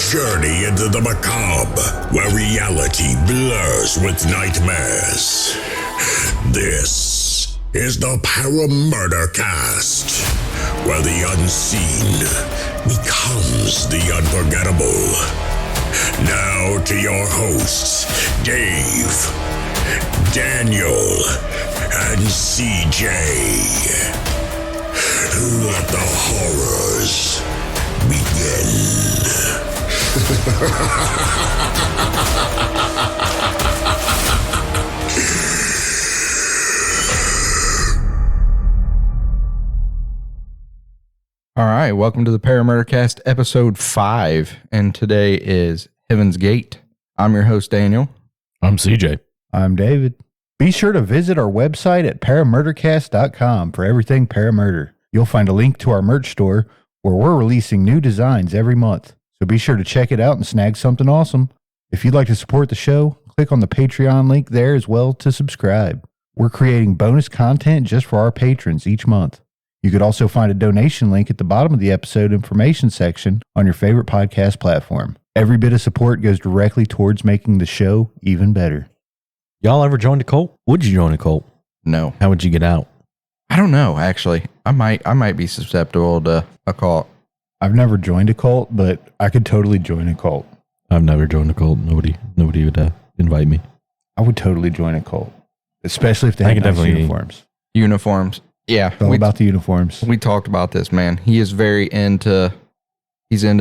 journey into the macabre, where reality blurs with nightmares. This is the Paramurder Cast, where the unseen becomes the unforgettable. Now to your hosts, Dave, Daniel, and CJ. Let the horrors begin. All right, welcome to the Paramurder Cast, episode 5, and today is Heaven's Gate. I'm your host, Daniel. I'm CJ. I'm David. Be sure to visit our website at paramurdercast.com for everything paramurder. You'll find a link to our merch store where we're releasing new designs every month, so be sure to check it out and snag something awesome. If you'd like to support the show, click on the Patreon link there as well to subscribe. We're creating bonus content just for our patrons each month. You could also find a donation link at the bottom of the episode information section on your favorite podcast platform. Every bit of support goes directly towards making the show even better. Y'all ever joined a cult? Would you join a cult? No. How would you get out? I don't know, actually. I might be susceptible to a cult. I've never joined a cult, but I could totally join a cult. I've never joined a cult. Nobody would invite me. I would totally join a cult, especially if they had nice uniforms. Uniforms. Yeah. It's all about the uniforms. We talked about this, man. He is he's into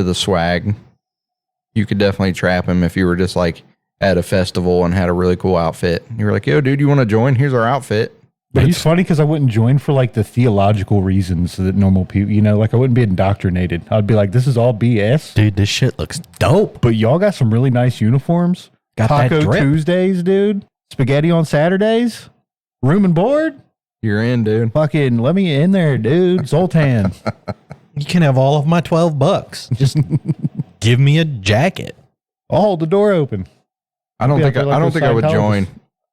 the swag. You could definitely trap him if you were just like at a festival and had a really cool outfit. You were like, yo, dude, you want to join? Here's our outfit. But it's funny because I wouldn't join for like the theological reasons that normal people, like I wouldn't be indoctrinated. I'd be like, this is all BS. Dude, this shit looks dope. But y'all got some really nice uniforms. Got Taco that drip. Tuesdays, dude. Spaghetti on Saturdays. Room and board. You're in, dude. Fucking let me in there, dude. Zoltan. You can have all of my $12. Just give me a jacket. I'll hold the door open. I don't think I would join.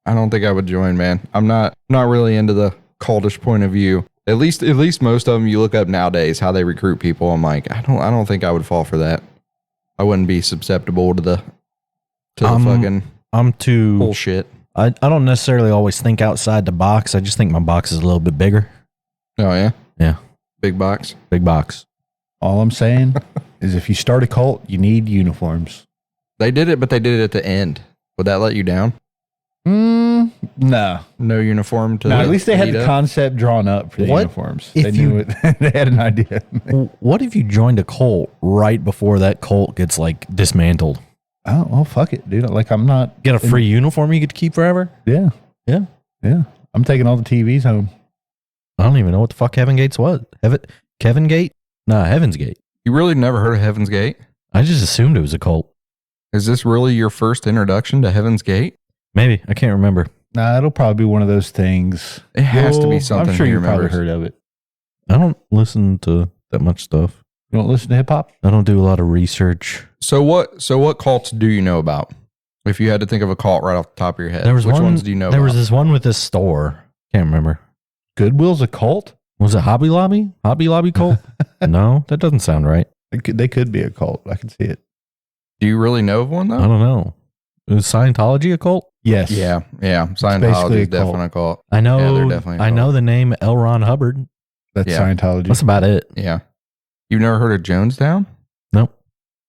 I don't think I would join, man. I'm not really into the cultish point of view. At least most of them you look up nowadays, how they recruit people. I'm like, I don't think I would fall for that. I wouldn't be susceptible to the fucking I'm too bullshit. I don't necessarily always think outside the box. I just think my box is a little bit bigger. Oh yeah? Yeah. Big box. Big box. All I'm saying is if you start a cult, you need uniforms. They did it, but they did it at the end. Would that let you down? No. No uniform to at least they had the concept drawn up for the uniforms. They knew it. They had an idea. What if you joined a cult right before that cult gets like dismantled? Oh, well, fuck it, dude. Like, I'm not... Get a free uniform you get to keep forever? Yeah. Yeah. Yeah. I'm taking all the TVs home. I don't even know what the fuck Heaven Gate's was. Kevin Gate? Nah, Heaven's Gate. You really never heard of Heaven's Gate? I just assumed it was a cult. Is this really your first introduction to Heaven's Gate? Maybe. I can't remember. Nah, it'll probably be one of those things. It has to be something. I'm sure you've probably heard of it. I don't listen to that much stuff. You don't listen to hip-hop? I don't do a lot of research. So what cults do you know about? If you had to think of a cult right off the top of your head, which ones do you know about? There was this one with this store. Can't remember. Goodwill's a cult? Was it Hobby Lobby? Hobby Lobby cult? No, that doesn't sound right. They could be a cult. I can see it. Do you really know of one, though? I don't know. Is Scientology a cult? Yes. Yeah. Scientology is definitely a cult. I know. Yeah, they're definitely a cult. I know the name L. Ron Hubbard. That's Scientology. That's about it. Yeah. You've never heard of Jonestown? Nope.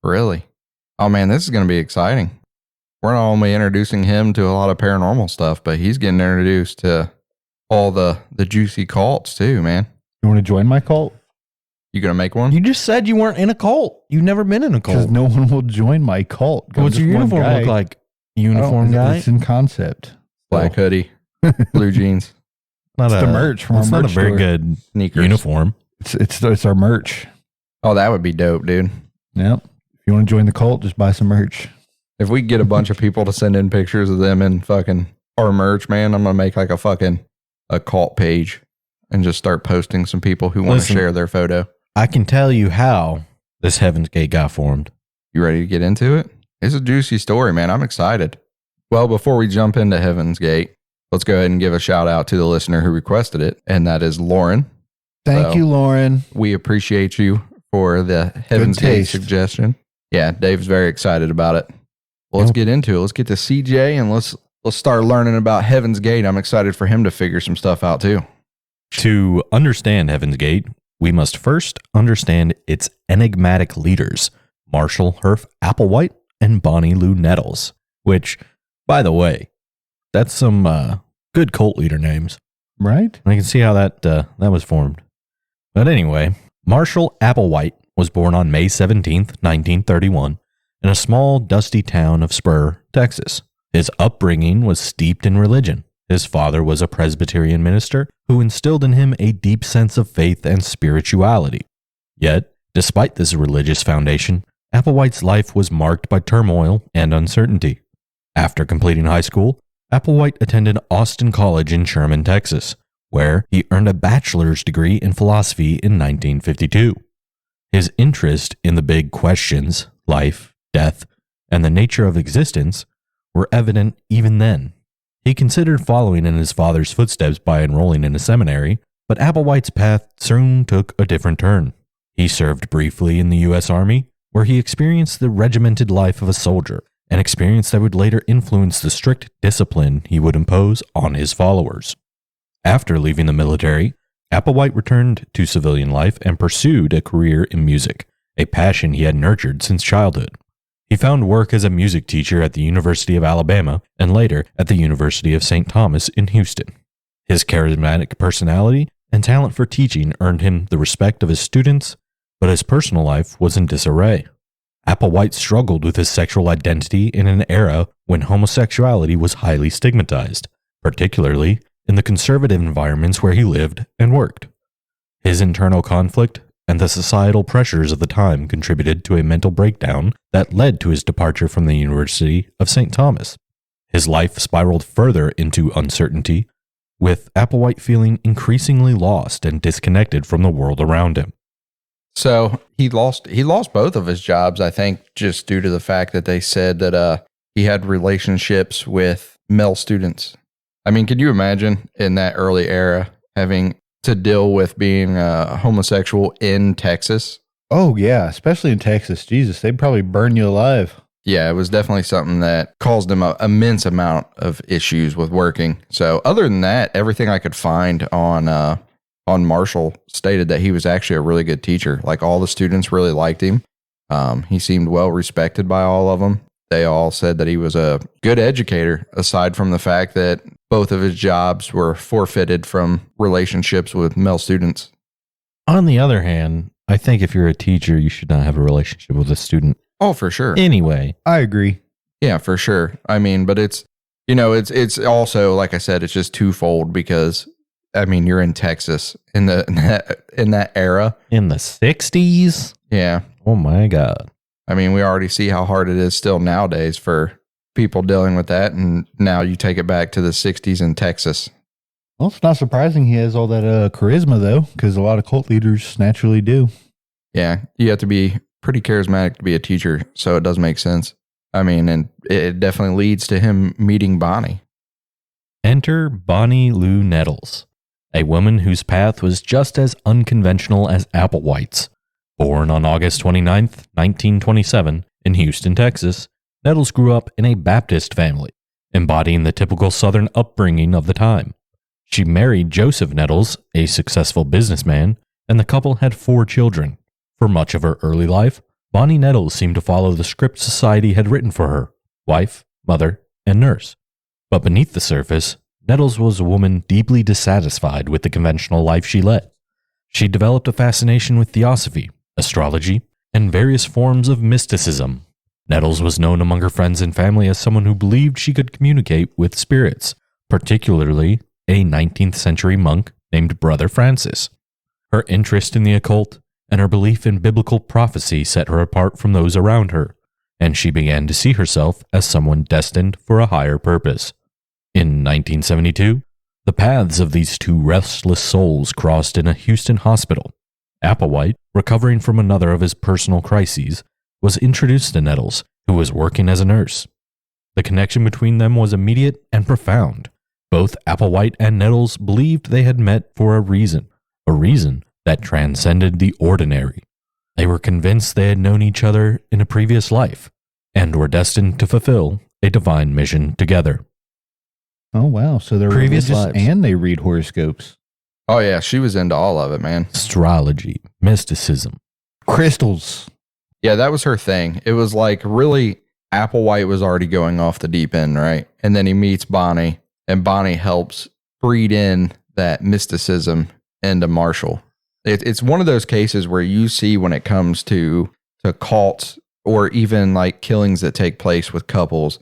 Really? Oh, man, this is going to be exciting. We're not only introducing him to a lot of paranormal stuff, but he's getting introduced to all the juicy cults, too, man. You want to join my cult? You going to make one? You just said you weren't in a cult. You've never been in a cult. Because no one will join my cult. What's your uniform look like? Uniform guy? It's in concept. Black hoodie, blue jeans. It's the merch from our merch store. It's not a very good sneakers uniform. It's our merch. Oh, that would be dope, dude. Yep. If you want to join the cult, just buy some merch. If we get a bunch of people to send in pictures of them in fucking our merch, man, I'm going to make like a cult page and just start posting some people who want to share their photo. I can tell you how this Heaven's Gate got formed. You ready to get into it? It's a juicy story, man. I'm excited. Well, before we jump into Heaven's Gate, let's go ahead and give a shout out to the listener who requested it, and that is Lauren. Thank you, Lauren. We appreciate you for the Heaven's Gate suggestion. Yeah, Dave's very excited about it. Well, let's get into it. Let's get to CJ and let's start learning about Heaven's Gate. I'm excited for him to figure some stuff out too. To understand Heaven's Gate, we must first understand its enigmatic leaders, Marshall Applewhite and Bonnie Nettles, which, by the way, that's some good cult leader names. Right? I can see how that was formed. But anyway, Marshall Applewhite was born on May 17th, 1931, in a small, dusty town of Spur, Texas. His upbringing was steeped in religion. His father was a Presbyterian minister who instilled in him a deep sense of faith and spirituality. Yet, despite this religious foundation, Applewhite's life was marked by turmoil and uncertainty. After completing high school, Applewhite attended Austin College in Sherman, Texas, where he earned a bachelor's degree in philosophy in 1952. His interest in the big questions, life, death, and the nature of existence, were evident even then. He considered following in his father's footsteps by enrolling in a seminary, but Applewhite's path soon took a different turn. He served briefly in the U.S. Army, where he experienced the regimented life of a soldier, an experience that would later influence the strict discipline he would impose on his followers. After leaving the military, Applewhite returned to civilian life and pursued a career in music, a passion he had nurtured since childhood. He found work as a music teacher at the University of Alabama and later at the University of St. Thomas in Houston. His charismatic personality and talent for teaching earned him the respect of his students, but his personal life was in disarray. Applewhite struggled with his sexual identity in an era when homosexuality was highly stigmatized, particularly in the conservative environments where he lived and worked. His internal conflict and the societal pressures of the time contributed to a mental breakdown that led to his departure from the University of St. Thomas. His life spiraled further into uncertainty, with Applewhite feeling increasingly lost and disconnected from the world around him. So he lost both of his jobs, I think, just due to the fact that they said that he had relationships with male students. I mean, could you imagine in that early era having to deal with being homosexual in Texas? Oh, yeah, especially in Texas. Jesus, they'd probably burn you alive. Yeah, it was definitely something that caused him an immense amount of issues with working. So other than that, everything I could find on Marshall stated that he was actually a really good teacher. Like, all the students really liked him. He seemed well respected by all of them. They all said that he was a good educator, aside from the fact that both of his jobs were forfeited from relationships with male students. On the other hand, I think if you're a teacher, you should not have a relationship with a student. Oh, for sure. Anyway. I agree. Yeah, for sure. I mean, but it's also, like I said, it's just twofold because, I mean, you're in Texas in that era. In the 60s? Yeah. Oh my God. I mean, we already see how hard it is still nowadays for people dealing with that. And now you take it back to the 60s in Texas. Well, it's not surprising he has all that charisma, though, because a lot of cult leaders naturally do. Yeah. You have to be pretty charismatic to be a teacher. So it does make sense. I mean, and it definitely leads to him meeting Bonnie. Enter Bonnie Nettles, a woman whose path was just as unconventional as Applewhite's. Born on August 29th, 1927, in Houston, Texas, Nettles grew up in a Baptist family, embodying the typical Southern upbringing of the time. She married Joseph Nettles, a successful businessman, and the couple had 4 children. For much of her early life, Bonnie Nettles seemed to follow the script society had written for her: wife, mother, and nurse. But beneath the surface, Nettles was a woman deeply dissatisfied with the conventional life she led. She developed a fascination with theosophy, astrology, and various forms of mysticism. Nettles was known among her friends and family as someone who believed she could communicate with spirits, particularly a 19th century monk named Brother Francis. Her interest in the occult and her belief in biblical prophecy set her apart from those around her, and she began to see herself as someone destined for a higher purpose. In 1972, the paths of these two restless souls crossed in a Houston hospital. Applewhite, recovering from another of his personal crises, was introduced to Nettles, who was working as a nurse. The connection between them was immediate and profound. Both Applewhite and Nettles believed they had met for a reason that transcended the ordinary. They were convinced they had known each other in a previous life and were destined to fulfill a divine mission together. Oh, wow. So they're Previous religious lives. and they read horoscopes. Oh, yeah. She was into all of it, man. Astrology, mysticism. Crystals. Yeah, that was her thing. It was like really, Applewhite was already going off the deep end, right? And then he meets Bonnie, and Bonnie helps breed in that mysticism into Marshall. It's one of those cases where you see when it comes to cults or even like killings that take place with couples,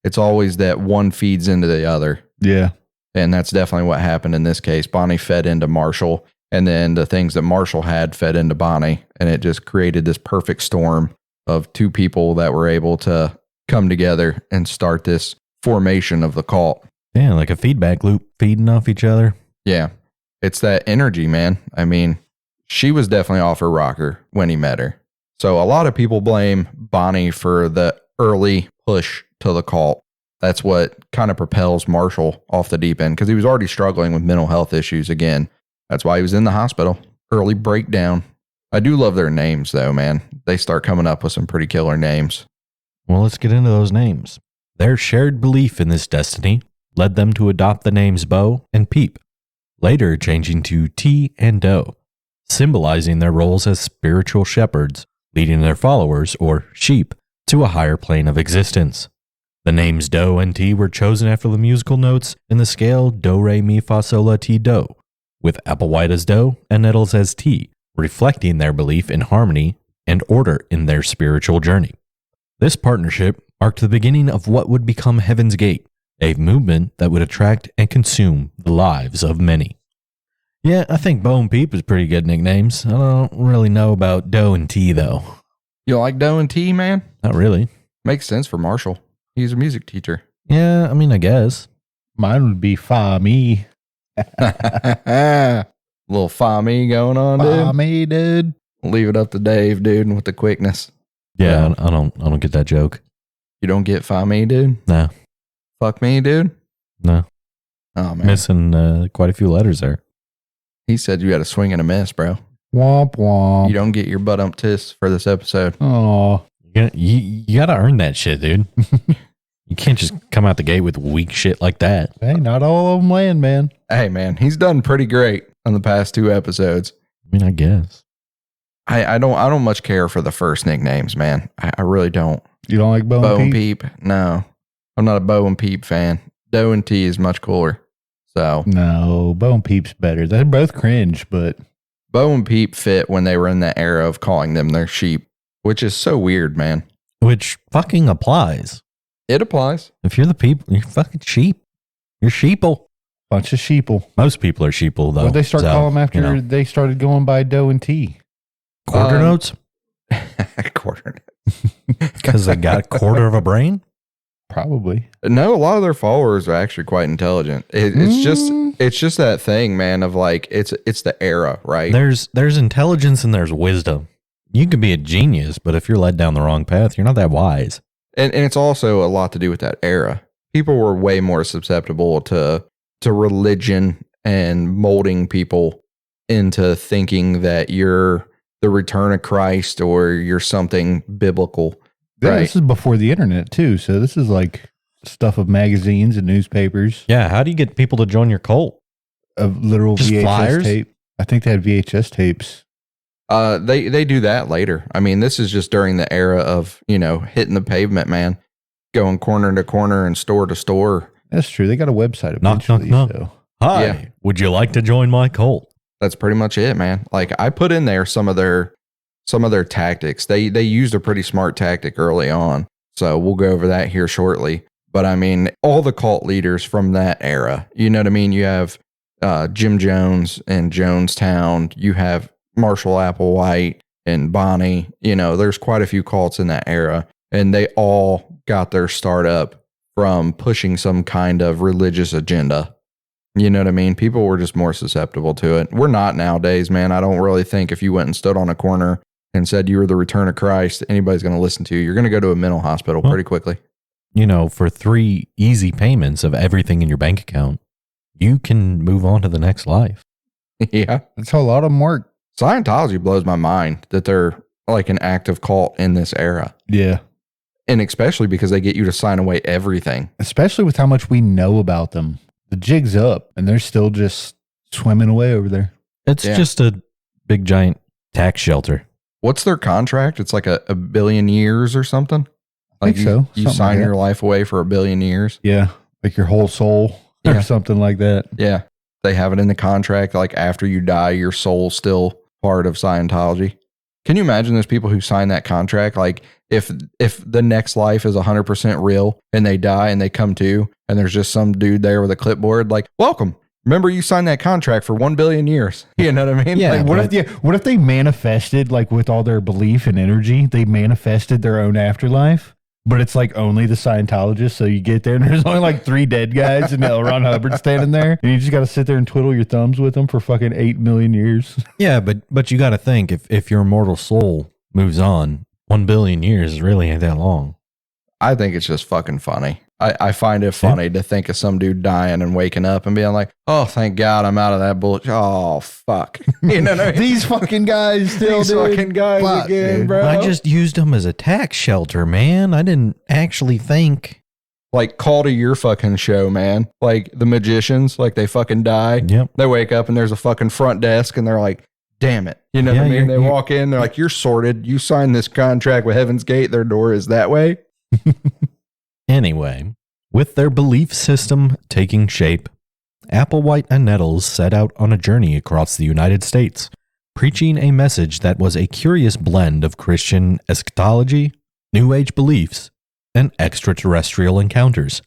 it's always that one feeds into the other. Yeah. And that's definitely what happened in this case. Bonnie fed into Marshall, and then the things that Marshall had fed into Bonnie, and it just created this perfect storm of two people that were able to come together and start this formation of the cult. Yeah, like a feedback loop feeding off each other. Yeah. It's that energy, man. I mean, she was definitely off her rocker when he met her. So a lot of people blame Bonnie for the early push to the cult. That's what kind of propels Marshall off the deep end because he was already struggling with mental health issues again. That's why he was in the hospital. Early breakdown. I do love their names though, man. They start coming up with some pretty killer names. Well, let's get into those names. Their shared belief in this destiny led them to adopt the names Bo and Peep, later changing to T and Do, symbolizing their roles as spiritual shepherds, leading their followers, or sheep, to a higher plane of existence. The names Do and Ti were chosen after the musical notes in the scale Do, Re, Mi, Fa, Sol, La, Ti, Do, with Applewhite as Do and Nettles as Ti, reflecting their belief in harmony and order in their spiritual journey. This partnership marked the beginning of what would become Heaven's Gate, a movement that would attract and consume the lives of many. Yeah, I think Bo and Peep is pretty good nicknames. I don't really know about Do and Ti, though. You like Do and Ti, man? Not really. Makes sense for Marshall. He's a music teacher. Yeah, I mean, I guess. Mine would be Fa Me. Little Fa Me going on, Fa dude. Me, dude. Leave it up to Dave, dude, with the quickness. Yeah, I don't get that joke. You don't get Fa Me, dude? No, Fuck me, dude? no. Oh, man. Missing quite a few letters there. He said you had a swing and a miss, bro. Womp womp. You don't get your butt ump tis for this episode. Oh, You gotta earn that shit, dude. You can't just come out the gate with weak shit like that. hey, not all of them land, man. Hey, man, he's done pretty great on the past 2 episodes. I mean, I guess. I don't much care for the first nicknames, man. I really don't. You don't like Bo Bo and and Peep? Peep? No. I'm not a Bo and Peep fan. Do and Ti is much cooler. So No, Bo and Peep's better. They're both cringe, but Bo and Peep fit when they were in the era of calling them their sheep, which is so weird, man. Which fucking applies. It applies. If you're the people, you're fucking sheep. You're sheeple. bunch of sheeple. Most people are sheeple, though. What they start So, calling them after you know. they started going by Do and Ti? Quarter notes? Quarter. Because they got a quarter of a brain? Probably. No, a lot of their followers are actually quite intelligent. It's just that thing, man, of like it's the era, right? There's intelligence and there's wisdom. You could be a genius, but if you're led down the wrong path, you're not that wise. And it's also a lot to do with that era. People were way more susceptible to religion and molding people into thinking that you're the return of Christ or you're something biblical. Yeah, Right. this is before the internet too, so this is like stuff of magazines and newspapers, Yeah, how do you get people to join your cult? of literal Just VHS flyers? tape. I think they had VHS tapes. They do that later. I mean, this is just during the era of, hitting the pavement, man, going corner to corner and store to store. That's true. They got a website Knock, eventually. knock, knock. So. Hi, Yeah. would you like to join my cult? That's pretty much it, man. Like I put in there some of their tactics. They used a pretty smart tactic early on. So we'll go over that here shortly. But I mean, all the cult leaders from that era, you know what I mean? You have Jim Jones and Jonestown. You have Marshall Applewhite and Bonnie. There's quite a few cults in that era. And they all got their start up from pushing some kind of religious agenda. You know what I mean? People were just more susceptible to it. We're not nowadays, man. I don't really think if you went and stood on a corner and said you were the return of Christ, anybody's going to listen to you. You're going to go to a mental hospital pretty quickly. For 3 easy payments of everything in your bank account, you can move on to the next life. Yeah. That's how a lot of them work. Scientology blows my mind that they're like an active cult in this era. Yeah. And especially because they get you to sign away everything. Especially with how much we know about them. The jig's up and they're still just swimming away over there. It's just a big giant tax shelter. What's their contract? It's like a billion years or something? Like you sign your life away for 1 billion years? Yeah. Like your whole soul or something like that. Yeah. They have it in the contract. Like after you die, your soul's still part of Scientology. Can you imagine those people who sign that contract? Like if the next life is 100% real and they die and they come to and there's just some dude there with a clipboard, like, welcome. Remember you signed that contract for 1 billion years. You know what I mean? Yeah. Like, what if they manifested, like with all their belief and energy, they manifested their own afterlife? But it's like only the Scientologists. So you get there and there's only like 3 dead guys and L. Ron Hubbard standing there. And you just got to sit there and twiddle your thumbs with them for fucking 8 million years. Yeah, but you got to think if your immortal soul moves on, 1 billion years really ain't that long. I think it's just fucking funny. I find it funny to think of some dude dying and waking up and being like, oh, thank God I'm out of that bullshit. Oh, fuck. You know what I mean? These fucking guys still fucking guys fuck, again, dude. Bro. I just used them as a tax shelter, man. I didn't actually think. Like, call to your fucking show, man. Like, the magicians, like, they fucking die. Yep. They wake up and there's a fucking front desk and they're like, damn it. You know what I mean? They walk in, they're like, you're sorted. You signed this contract with Heaven's Gate. Their door is that way. Anyway, with their belief system taking shape, Applewhite and Nettles set out on a journey across the United States, preaching a message that was a curious blend of Christian eschatology, New Age beliefs, and extraterrestrial encounters.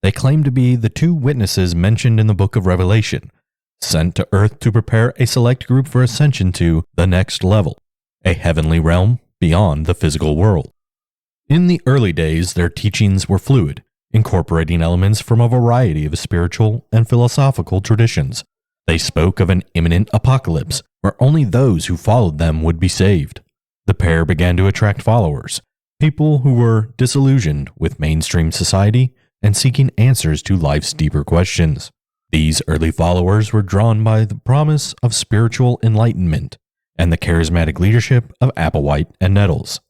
They claim to be the 2 witnesses mentioned in the book of Revelation, sent to Earth to prepare a select group for ascension to the next level, a heavenly realm beyond the physical world. In the early days, their teachings were fluid, incorporating elements from a variety of spiritual and philosophical traditions. They spoke of an imminent apocalypse where only those who followed them would be saved. The pair began to attract followers, people who were disillusioned with mainstream society and seeking answers to life's deeper questions. These early followers were drawn by the promise of spiritual enlightenment and the charismatic leadership of Applewhite and Nettles.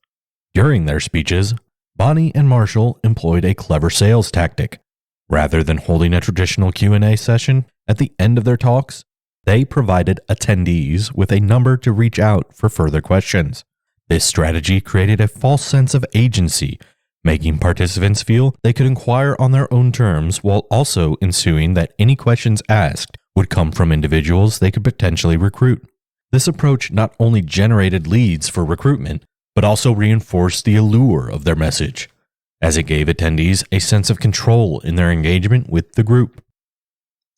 During their speeches, Bonnie and Marshall employed a clever sales tactic. Rather than holding a traditional Q&A session at the end of their talks, they provided attendees with a number to reach out for further questions. This strategy created a false sense of agency, making participants feel they could inquire on their own terms while also ensuring that any questions asked would come from individuals they could potentially recruit. This approach not only generated leads for recruitment, but also reinforced the allure of their message, as it gave attendees a sense of control in their engagement with the group.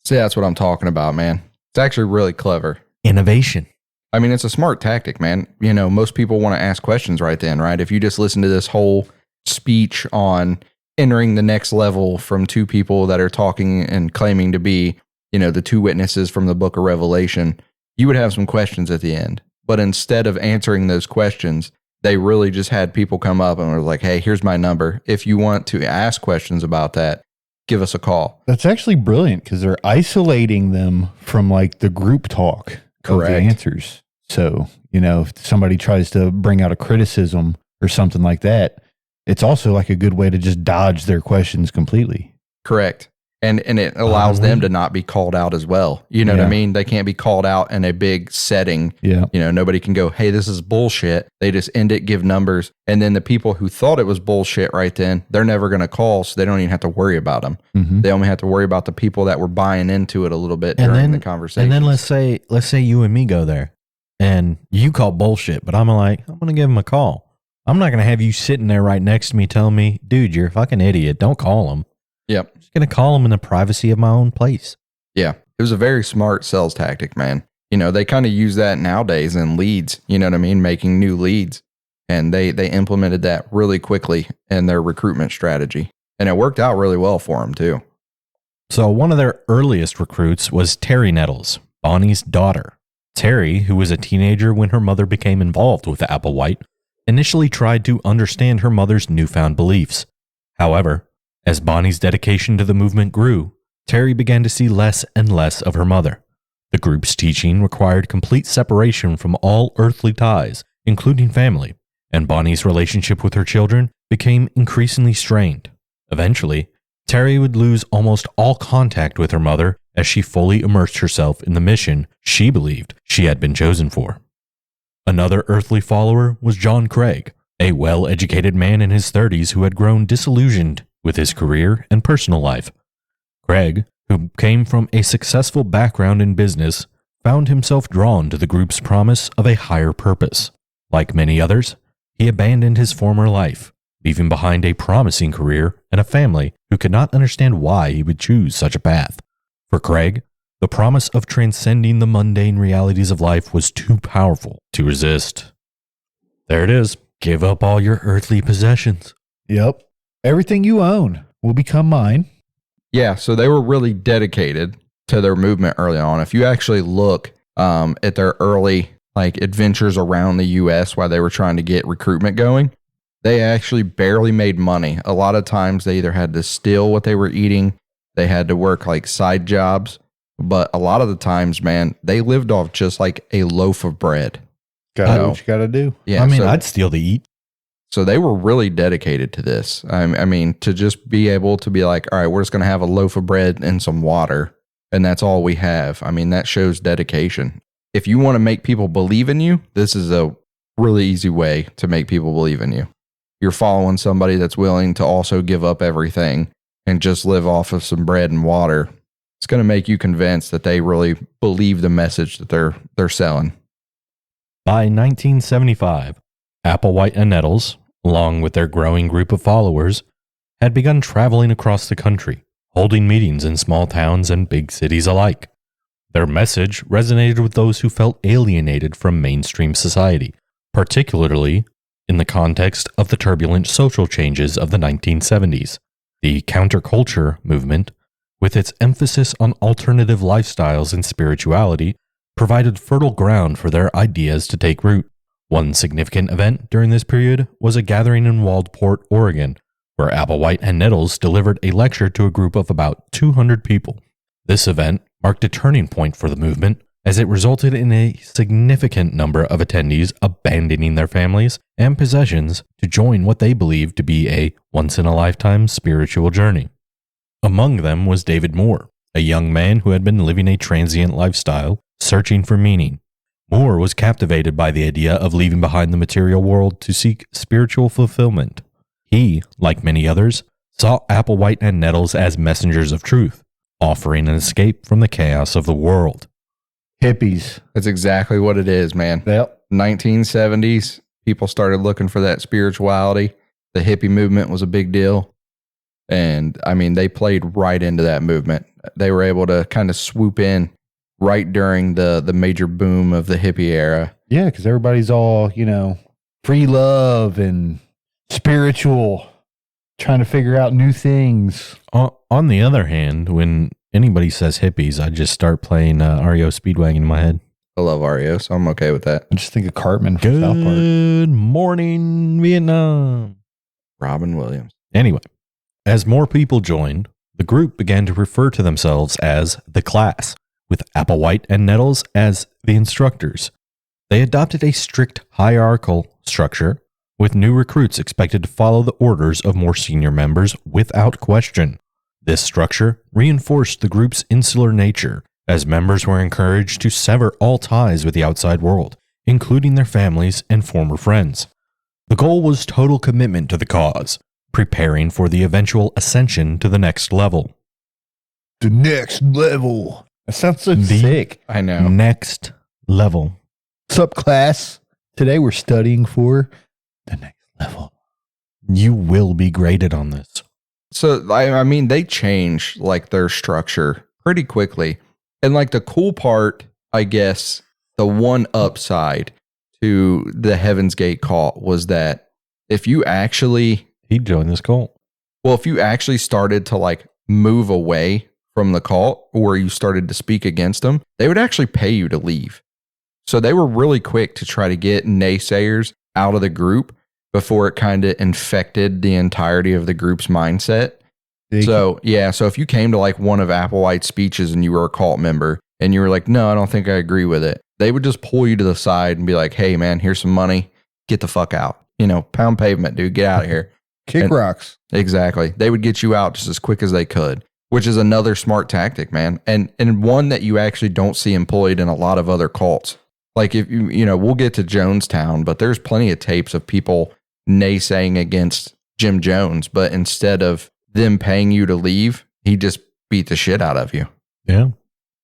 See, that's what I'm talking about, man. It's actually really clever. Innovation. I mean, it's a smart tactic, man. You know, most people want to ask questions right then, right? If you just listen to this whole speech on entering the next level from 2 people that are talking and claiming to be, you know, the 2 witnesses from the book of Revelation, you would have some questions at the end. But instead of answering those questions, they really just had people come up and were like, hey, here's my number. If you want to ask questions about that, give us a call. That's actually brilliant because they're isolating them from like the group talk of the answers. So, you know, if somebody tries to bring out a criticism or something like that, it's also like a good way to just dodge their questions completely. Correct. And it allows them to not be called out as well. You know what I mean? They can't be called out in a big setting. Yeah. You know, nobody can go, hey, this is bullshit. They just end it, give numbers. And then the people who thought it was bullshit right then, they're never going to call, so they don't even have to worry about them. Mm-hmm. They only have to worry about the people that were buying into it a little bit during the conversation. And then let's say you and me go there and you call bullshit, but I'm going to give him a call. I'm not going to have you sitting there right next to me telling me, dude, you're a fucking idiot. Don't call him. Yep. I'm just going to call them in the privacy of my own place. Yeah. It was a very smart sales tactic, man. You know, they kind of use that nowadays in leads, you know what I mean? Making new leads. And they implemented that really quickly in their recruitment strategy. And it worked out really well for them, too. So one of their earliest recruits was Terry Nettles, Bonnie's daughter. Terry, who was a teenager when her mother became involved with Applewhite, initially tried to understand her mother's newfound beliefs. However, as Bonnie's dedication to the movement grew, Terry began to see less and less of her mother. The group's teaching required complete separation from all earthly ties including family, and Bonnie's relationship with her children became increasingly strained. Eventually, Terry would lose almost all contact with her mother as she fully immersed herself in the mission she believed she had been chosen for. Another earthly follower was John Craig, a well-educated man in his 30s who had grown disillusioned with his career and personal life. Craig, who came from a successful background in business, found himself drawn to the group's promise of a higher purpose. Like many others, he abandoned his former life, leaving behind a promising career and a family who could not understand why he would choose such a path. For Craig, the promise of transcending the mundane realities of life was too powerful to resist. There it is. Give up all your earthly possessions. Yep. Everything you own will become mine. Yeah, so they were really dedicated to their movement early on. If you actually look at their early adventures around the U.S. while they were trying to get recruitment going, they actually barely made money. A lot of times they either had to steal what they were eating, they had to work side jobs, but a lot of the times, man, they lived off just a loaf of bread. Got what you got to do. Yeah, I'd steal to eat. So they were really dedicated to this. I mean, to just be able to be like, all right, we're just going to have a loaf of bread and some water, and that's all we have. I mean, that shows dedication. If you want to make people believe in you, this is a really easy way to make people believe in you. You're following somebody that's willing to also give up everything and just live off of some bread and water. It's going to make you convinced that they really believe the message that they're selling. By 1975, Applewhite and Nettles, along with their growing group of followers, had begun traveling across the country, holding meetings in small towns and big cities alike. Their message resonated with those who felt alienated from mainstream society, particularly in the context of the turbulent social changes of the 1970s. The counterculture movement, with its emphasis on alternative lifestyles and spirituality, provided fertile ground for their ideas to take root. One significant event during this period was a gathering in Waldport, Oregon, where Applewhite and Nettles delivered a lecture to a group of about 200 people. This event marked a turning point for the movement, as it resulted in a significant number of attendees abandoning their families and possessions to join what they believed to be a once-in-a-lifetime spiritual journey. Among them was David Moore, a young man who had been living a transient lifestyle, searching for meaning. Moore was captivated by the idea of leaving behind the material world to seek spiritual fulfillment. He, like many others, saw Applewhite and Nettles as messengers of truth, offering an escape from the chaos of the world. Hippies. That's exactly what it is, man. Yep. 1970s, people started looking for that spirituality. The hippie movement was a big deal. And I mean, they played right into that movement. They were able to kind of swoop in right during the major boom of the hippie era. Yeah, because everybody's all, free love and spiritual, trying to figure out new things. On the other hand, when anybody says hippies, I just start playing REO Speedwagon in my head. I love REO, so I'm okay with that. I just think of Cartman from South Park. Good morning, Vietnam. Robin Williams. Anyway, as more people joined, the group began to refer to themselves as the class, with Applewhite and Nettles as the instructors. They adopted a strict hierarchical structure, with new recruits expected to follow the orders of more senior members without question. This structure reinforced the group's insular nature, as members were encouraged to sever all ties with the outside world, including their families and former friends. The goal was total commitment to the cause, preparing for the eventual ascension to the next level. The next level. That sounds so sick. I know. Next level. What's up, class? Today we're studying for the next level. You will be graded on this. So, I mean, they changed their structure pretty quickly. And the cool part, I guess, the one upside to the Heaven's Gate cult was that if you actually... He'd join this cult. Well, if you actually started to move away from the cult, or you started to speak against them, they would actually pay you to leave. So they were really quick to try to get naysayers out of the group before it kind of infected the entirety of the group's mindset. So if you came to one of Applewhite's speeches and you were a cult member and you were like, no, I don't think I agree with it, they would just pull you to the side and be like, hey man, here's some money. get the fuck out. Pound pavement, dude, get out of here. Kick rocks. Exactly. They would get you out just as quick as they could, which is another smart tactic, man. And one that you actually don't see employed in a lot of other cults. Like if we'll get to Jonestown, but there's plenty of tapes of people naysaying against Jim Jones, but instead of them paying you to leave, he just beat the shit out of you. Yeah.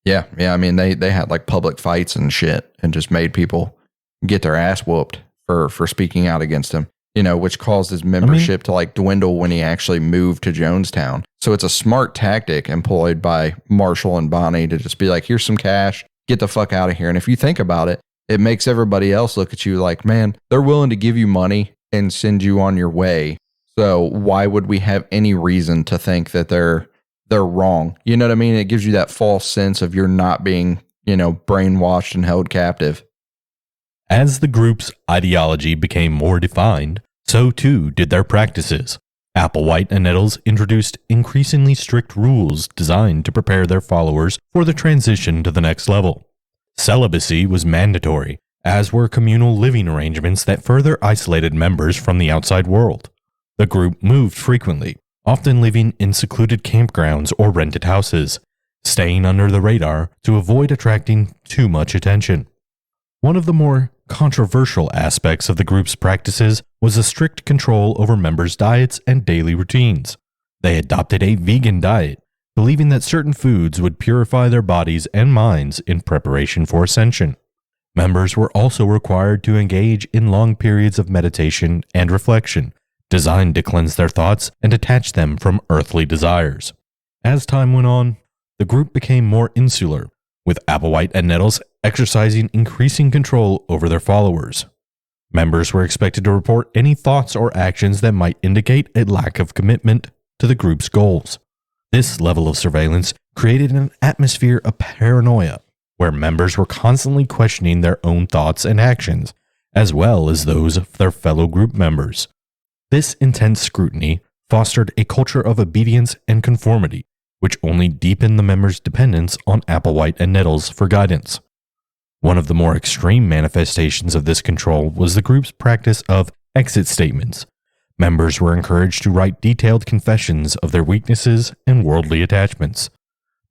Yeah. I mean, they had like public fights and shit and just made people get their ass whooped for speaking out against him, which caused his membership to like dwindle when he actually moved to Jonestown. So it's a smart tactic employed by Marshall and Bonnie to just be like, here's some cash, get the fuck out of here. And if you think about it, it makes everybody else look at you like, man, they're willing to give you money and send you on your way. So why would we have any reason to think that they're wrong? You know what I mean? It gives you that false sense of you're not being, brainwashed and held captive. As the group's ideology became more defined, so too did their practices. Applewhite and Nettles introduced increasingly strict rules designed to prepare their followers for the transition to the next level. Celibacy was mandatory, as were communal living arrangements that further isolated members from the outside world. The group moved frequently, often living in secluded campgrounds or rented houses, staying under the radar to avoid attracting too much attention. One of the more controversial aspects of the group's practices was a strict control over members' diets and daily routines. They adopted a vegan diet, believing that certain foods would purify their bodies and minds in preparation for ascension. Members were also required to engage in long periods of meditation and reflection, designed to cleanse their thoughts and detach them from earthly desires. As time went on, the group became more insular, with Applewhite and Nettles exercising increasing control over their followers. Members were expected to report any thoughts or actions that might indicate a lack of commitment to the group's goals. This level of surveillance created an atmosphere of paranoia, where members were constantly questioning their own thoughts and actions, as well as those of their fellow group members. This intense scrutiny fostered a culture of obedience and conformity, which only deepened the members' dependence on Applewhite and Nettles for guidance. One of the more extreme manifestations of this control was the group's practice of exit statements. Members were encouraged to write detailed confessions of their weaknesses and worldly attachments.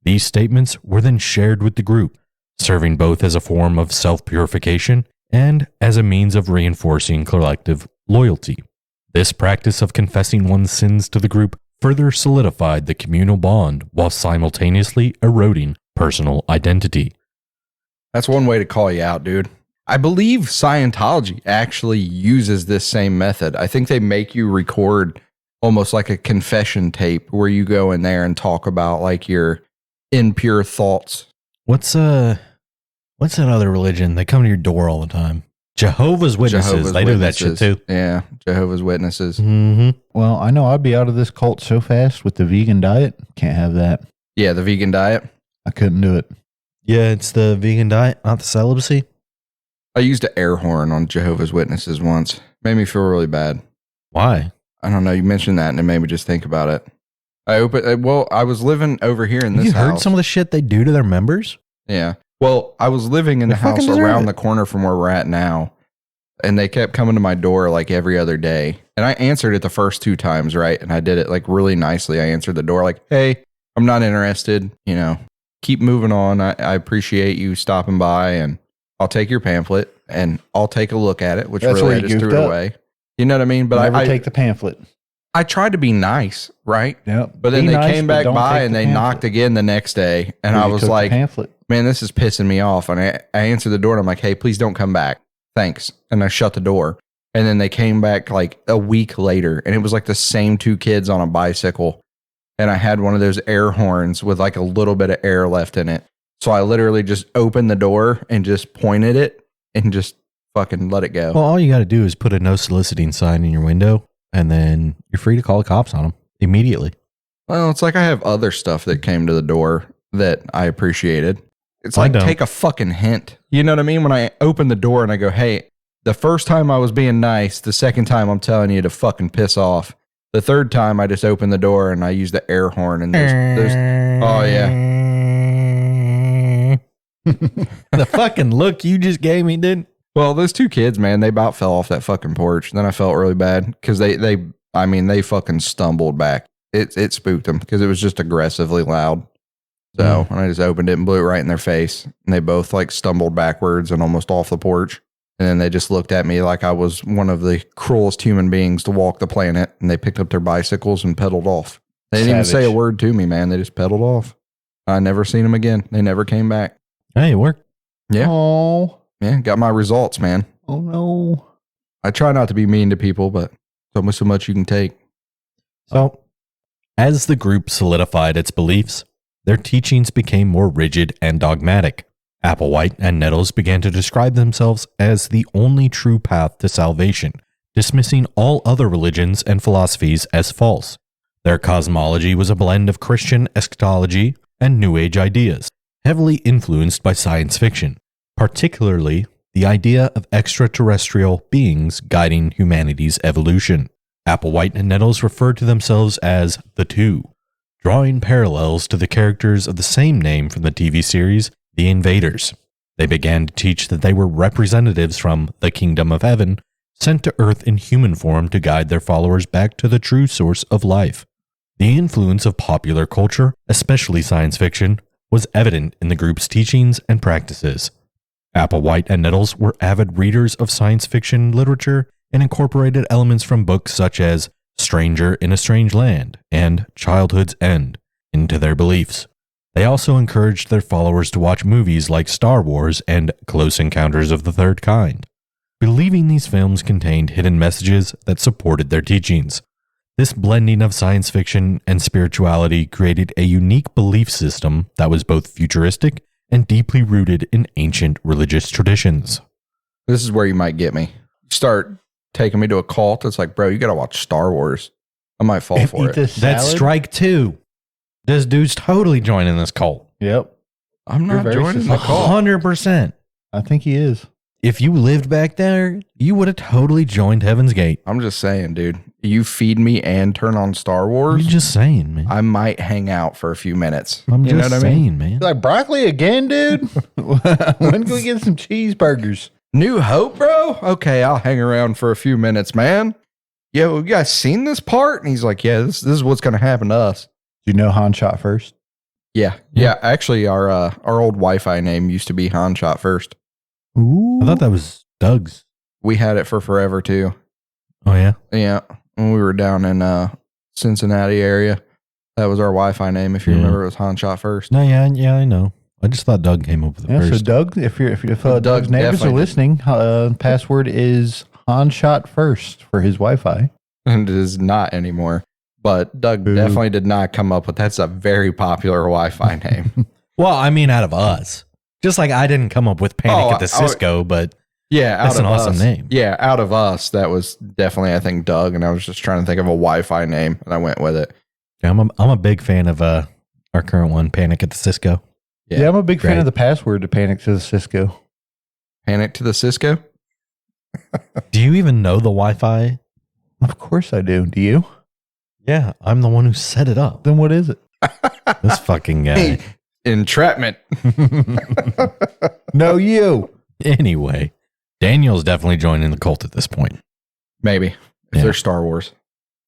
These statements were then shared with the group, serving both as a form of self-purification and as a means of reinforcing collective loyalty. This practice of confessing one's sins to the group further solidified the communal bond while simultaneously eroding personal identity. That's one way to call you out, dude. I believe Scientology actually uses this same method. I think they make you record almost like a confession tape where you go in there and talk about like your impure thoughts. What's that other religion? They come to your door all the time. Jehovah's Witnesses. They do that shit too. Yeah, Jehovah's Witnesses. Mm-hmm. Well, I know I'd be out of this cult so fast with the vegan diet. Can't have that. Yeah, the vegan diet. I couldn't do it. Yeah, it's the vegan diet, not the celibacy. I used an air horn on Jehovah's Witnesses once. Made me feel really bad. Why? I don't know. You mentioned that and it made me just think about it. I was living over here in this house. You heard some of the shit they do to their members? Yeah. Well, I was living in the house around the corner from where we're at now, and they kept coming to my door like every other day. And I answered it the first 2 times, right? And I did it like really nicely. I answered the door like, hey, I'm not interested. Keep moving on. I appreciate you stopping by, and I'll take your pamphlet and I'll take a look at it, which That's really I just threw it away. You know what I mean? But I take the pamphlet. I tried to be nice, right? Yep. But then they came back by and they knocked again the next day. And I was like, man, this is pissing me off. And I answered the door and I'm like, hey, please don't come back. Thanks. And I shut the door. And then they came back like a week later. And it was like the same 2 kids on a bicycle. And I had one of those air horns with like a little bit of air left in it. So I literally just opened the door and just pointed it and just fucking let it go. Well, all you got to do is put a no soliciting sign in your window, and then you're free to call the cops on them immediately. Well, it's like I have other stuff that came to the door that I appreciated. It's like take a fucking hint. You know what I mean? When I open the door and I go, hey, the first time I was being nice, the second time I'm telling you to fucking piss off. The third time I just opened the door and I used the air horn and there's oh yeah. The fucking look you just gave me, dude. Well, those two kids, man, they about fell off that fucking porch. Then I felt really bad because they fucking stumbled back. It spooked them because it was just aggressively loud. So when I just opened it and blew it right in their face, and they both like stumbled backwards and almost off the porch. And then they just looked at me like I was one of the cruelest human beings to walk the planet. And they picked up their bicycles and pedaled off. They didn't even say a word to me, man. They just pedaled off. I never seen them again. They never came back. Hey, it worked. Yeah. Oh. Yeah, got my results, man. Oh, no. I try not to be mean to people, but there's only so much you can take. So, as the group solidified its beliefs, their teachings became more rigid and dogmatic. Applewhite and Nettles began to describe themselves as the only true path to salvation, dismissing all other religions and philosophies as false. Their cosmology was a blend of Christian eschatology and New Age ideas, heavily influenced by science fiction, particularly the idea of extraterrestrial beings guiding humanity's evolution. Applewhite and Nettles referred to themselves as the Two, drawing parallels to the characters of the same name from the TV series The Invaders. They began to teach that they were representatives from the kingdom of heaven, sent to earth in human form to guide their followers back to the true source of life. The influence of popular culture, especially science fiction, was evident in the group's teachings and practices. Applewhite and Nettles were avid readers of science fiction literature and incorporated elements from books such as Stranger in a Strange Land and Childhood's End into their beliefs. They also encouraged their followers to watch movies like Star Wars and Close Encounters of the Third Kind, believing these films contained hidden messages that supported their teachings. This blending of science fiction and spirituality created a unique belief system that was both futuristic and deeply rooted in ancient religious traditions. This is where you might get me. You start taking me to a cult. It's like, bro, you got to watch Star Wars. I might fall for it. That's strike two. This dude's totally joining this cult. Yep. I'm not joining the cult. 100%. I think he is. If you lived back there, you would have totally joined Heaven's Gate. I'm just saying, dude. You feed me and turn on Star Wars. I'm just saying, man. I might hang out for a few minutes. I'm just saying, man. Like broccoli again, dude? When can we get some cheeseburgers? New Hope, bro? Okay, I'll hang around for a few minutes, man. Yo, you guys seen this part? And he's like, yeah, this is what's going to happen to us. Do you know Han shot first? Yeah. Actually, our old Wi-Fi name used to be Han Shot First. Ooh. I thought that was Doug's. We had it for forever, too. Oh, yeah? Yeah. When we were down in Cincinnati area, that was our Wi-Fi name. If you remember, it was Han Shot First. No, yeah, I know. I just thought Doug came up with it first. So Doug, if Doug's neighbors are listening, password is Han Shot First for his Wi-Fi. And it is not anymore. But Doug definitely did not come up with that's a very popular Wi-Fi name. Well, I mean, out of us. Just like I didn't come up with Panic at the Cisco, but that's an awesome name. Yeah, out of us, that was definitely, I think, Doug. And I was just trying to think of a Wi-Fi name, and I went with it. Yeah, I'm a big fan of our current one, Panic at the Cisco. Yeah, I'm a big fan of the password to Panic to the Cisco. Panic to the Cisco? Do you even know the Wi-Fi? Of course I do. Do you? Yeah, I'm the one who set it up. Then what is it? This fucking guy. Hey, entrapment. No, you. Anyway, Daniel's definitely joining the cult at this point. Maybe. If they're Star Wars.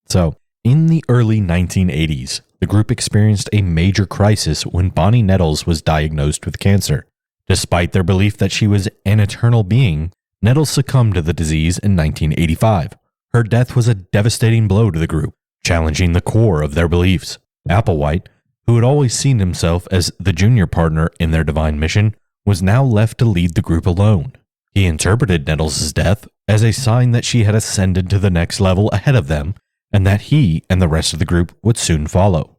So, in the early 1980s, the group experienced a major crisis when Bonnie Nettles was diagnosed with cancer. Despite their belief that she was an eternal being, Nettles succumbed to the disease in 1985. Her death was a devastating blow to the group, challenging the core of their beliefs. Applewhite, who had always seen himself as the junior partner in their divine mission, was now left to lead the group alone. He interpreted Nettles' death as a sign that she had ascended to the next level ahead of them, and that he and the rest of the group would soon follow.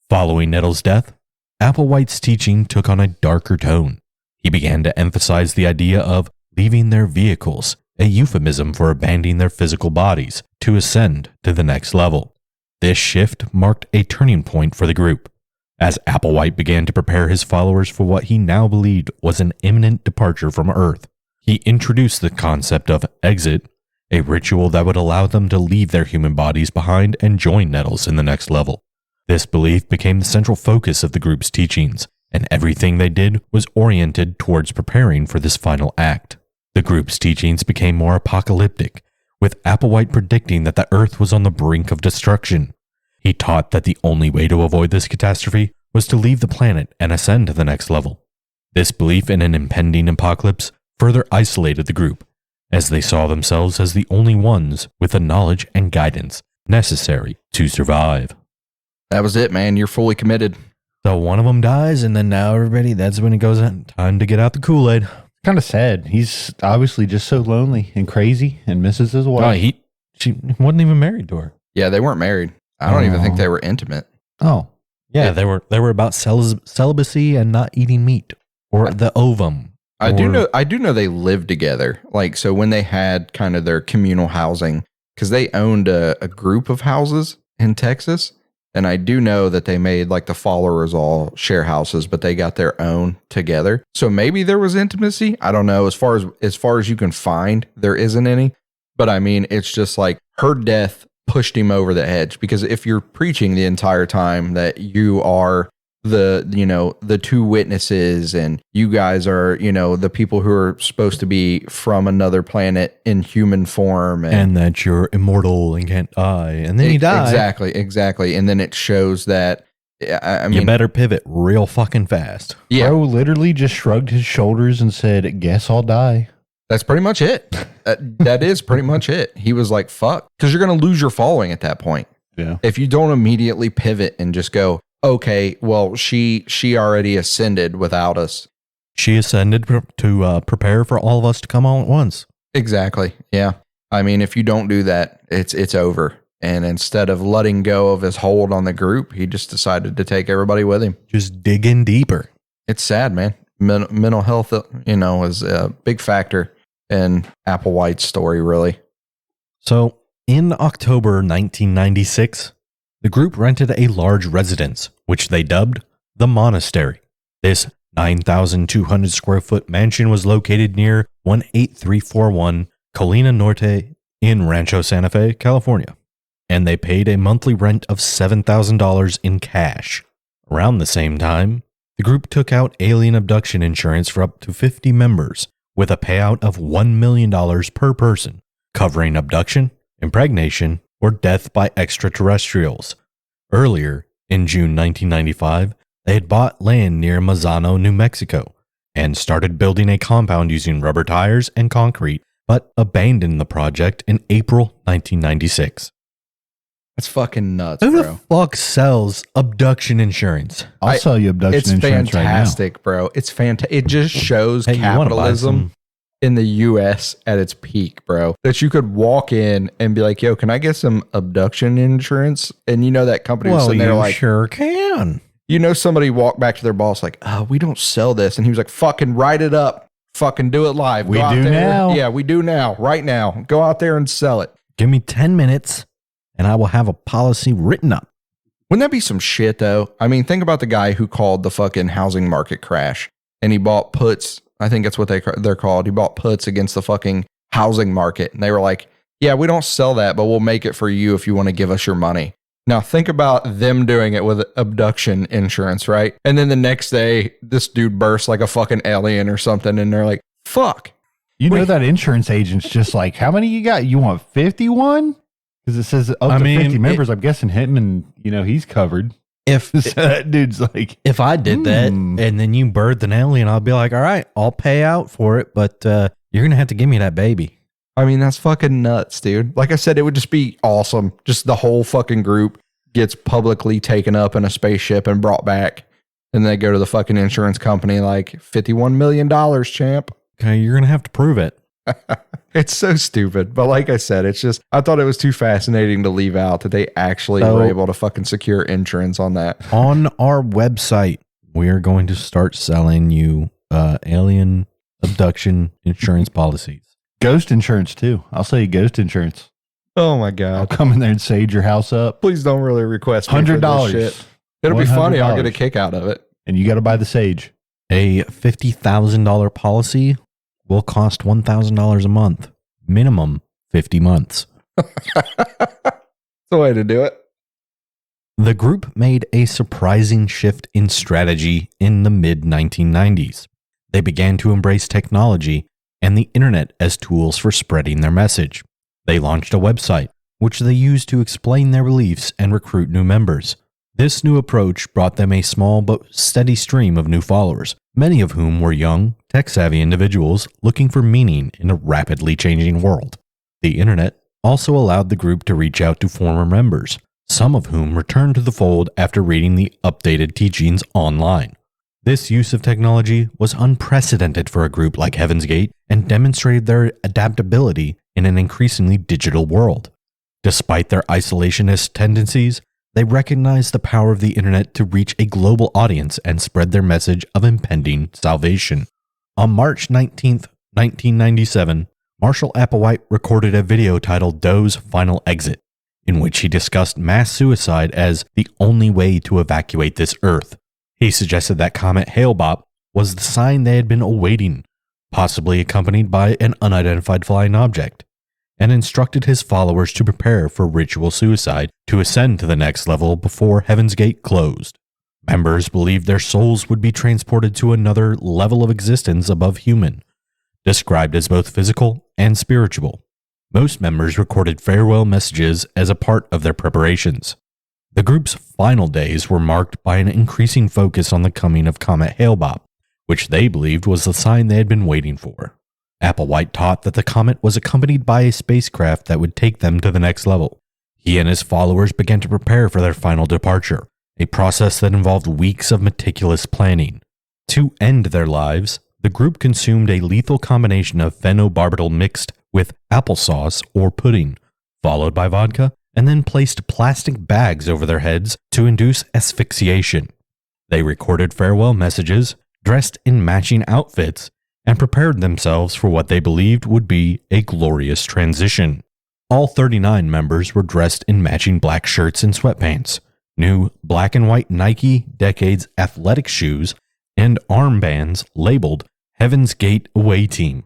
Following Nettles' death, Applewhite's teaching took on a darker tone. He began to emphasize the idea of leaving their vehicles, a euphemism for abandoning their physical bodies, to ascend to the next level. This shift marked a turning point for the group, as Applewhite began to prepare his followers for what he now believed was an imminent departure from Earth. He introduced the concept of exit, a ritual that would allow them to leave their human bodies behind and join Nettles in the next level. This belief became the central focus of the group's teachings, and everything they did was oriented towards preparing for this final act. The group's teachings became more apocalyptic, with Applewhite predicting that the Earth was on the brink of destruction. He taught that the only way to avoid this catastrophe was to leave the planet and ascend to the next level. This belief in an impending apocalypse further isolated the group, as they saw themselves as the only ones with the knowledge and guidance necessary to survive. That was it, man. You're fully committed. So one of them dies, and then now everybody, that's when it goes on. Time to get out the Kool-Aid. Kind of sad. He's obviously just so lonely and crazy and misses his wife. She wasn't even married to her. Yeah, they weren't married. I don't even think they were intimate. Oh. Yeah, they were about celibacy and not eating meat or the ovum. I do know they lived together. Like, so when they had kind of their communal housing, because they owned a group of houses in Texas, and I do know that they made like the followers all share houses, but they got their own together. So maybe there was intimacy. I don't know. As far as you can find, there isn't any. But I mean, it's just like her death pushed him over the edge, because if you're preaching the entire time that you are the two witnesses and you guys are, the people who are supposed to be from another planet in human form and that you're immortal and can't die, and then you die. Exactly. And then it shows that, I mean, you better pivot real fucking fast. Yeah. Bro literally just shrugged his shoulders and said, guess I'll die. That's pretty much it. That is pretty much it. He was like, fuck, because you're going to lose your following at that point. Yeah. If you don't immediately pivot and just go, okay, well, she already ascended without us. She ascended to prepare for all of us to come all at once. Exactly. Yeah. I mean, if you don't do that, it's over. And instead of letting go of his hold on the group, he just decided to take everybody with him. Just dig in deeper. It's sad, man. Mental health, is a big factor in Applewhite's story, really. So in October 1996, the group rented a large residence, which they dubbed the Monastery. This 9,200 square foot mansion was located near 18341 Colina Norte in Rancho Santa Fe, California, and they paid a monthly rent of $7,000 in cash. Around the same time, the group took out alien abduction insurance for up to 50 members, with a payout of $1 million per person, covering abduction, impregnation, or death by extraterrestrials. Earlier, in June 1995, they had bought land near Mazano, New Mexico, and started building a compound using rubber tires and concrete, but abandoned the project in April 1996. That's fucking nuts, Who bro. the fuck sells abduction insurance? I'll sell you abduction insurance right now. It's fantastic, bro. It's fantastic. It just shows Hey, capitalism in the U.S. at its peak, bro. That you could walk in and be like, yo, can I get some abduction insurance? And that company was sitting there like, sure can. Somebody walked back to their boss like, we don't sell this. And he was like, fucking write it up. Fucking do it live. We do now. Yeah, we do now. Right now. Go out there and sell it. Give me 10 minutes and I will have a policy written up. Wouldn't that be some shit, though? I mean, think about the guy who called the fucking housing market crash, and he bought puts. I think that's what they're called. He bought puts against the fucking housing market, and they were like, yeah, we don't sell that, but we'll make it for you if you want to give us your money. Now, think about them doing it with abduction insurance, right? And then the next day, this dude bursts like a fucking alien or something, and they're like, fuck. That insurance agent's just like, how many you got? You want 51? Because it says up to 50 members. I'm guessing him and, he's covered. If that dude's like, if I did that and then you birthed an alien, I'll be like, all right, I'll pay out for it, but you're going to have to give me that baby. I mean, that's fucking nuts, dude. Like I said, it would just be awesome. Just the whole fucking group gets publicly taken up in a spaceship and brought back. And they go to the fucking insurance company like, $51 million, champ. Okay, you're going to have to prove it. It's so stupid. But like I said, it's just, I thought it was too fascinating to leave out that they actually were able to fucking secure insurance on that. On our website, we are going to start selling you alien abduction insurance policies. Ghost insurance too. I'll sell you ghost insurance. Oh my I'll God. come in there and sage your house up. Please don't really request me for this $100. shit. It'll be funny. I'll get a kick out of it. And you got to buy the sage. A $50,000 policy will cost $1,000 a month. Minimum 50 months. That's the way to do it. The group made a surprising shift in strategy in the mid-1990s. They began to embrace technology and the internet as tools for spreading their message. They launched a website, which they used to explain their beliefs and recruit new members. This new approach brought them a small but steady stream of new followers, many of whom were young, tech-savvy individuals looking for meaning in a rapidly changing world. The internet also allowed the group to reach out to former members, some of whom returned to the fold after reading the updated teachings online. This use of technology was unprecedented for a group like Heaven's Gate and demonstrated their adaptability in an increasingly digital world. Despite their isolationist tendencies, they recognized the power of the internet to reach a global audience and spread their message of impending salvation. On March 19th, 1997, Marshall Applewhite recorded a video titled Doe's Final Exit, in which he discussed mass suicide as the only way to evacuate this Earth. He suggested that Comet Hale-Bopp was the sign they had been awaiting, possibly accompanied by an unidentified flying object, and instructed his followers to prepare for ritual suicide to ascend to the next level before Heaven's Gate closed. Members believed their souls would be transported to another level of existence above human, described as both physical and spiritual. Most members recorded farewell messages as a part of their preparations. The group's final days were marked by an increasing focus on the coming of Comet Hale-Bopp, which they believed was the sign they had been waiting for. Applewhite taught that the comet was accompanied by a spacecraft that would take them to the next level. He and his followers began to prepare for their final departure, a process that involved weeks of meticulous planning. To end their lives, the group consumed a lethal combination of phenobarbital mixed with applesauce or pudding, followed by vodka, and then placed plastic bags over their heads to induce asphyxiation. They recorded farewell messages, dressed in matching outfits, and prepared themselves for what they believed would be a glorious transition. All 39 members were dressed in matching black shirts and sweatpants, new black and white Nike Decades athletic shoes, and armbands labeled Heaven's Gate Away Team.